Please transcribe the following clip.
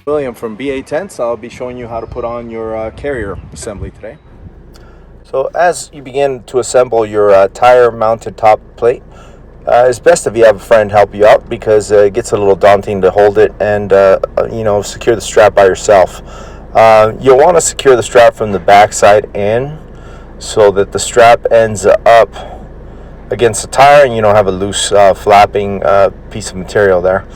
William from BA Tents. I'll be showing you how to put on your carrier assembly today. So as you begin to assemble your tire mounted top plate, it's best if you have a friend help you out, because it gets a little daunting to hold it and secure the strap by yourself. You'll want to secure the strap from the back side in so that the strap ends up against the tire and you don't have a loose flapping piece of material there.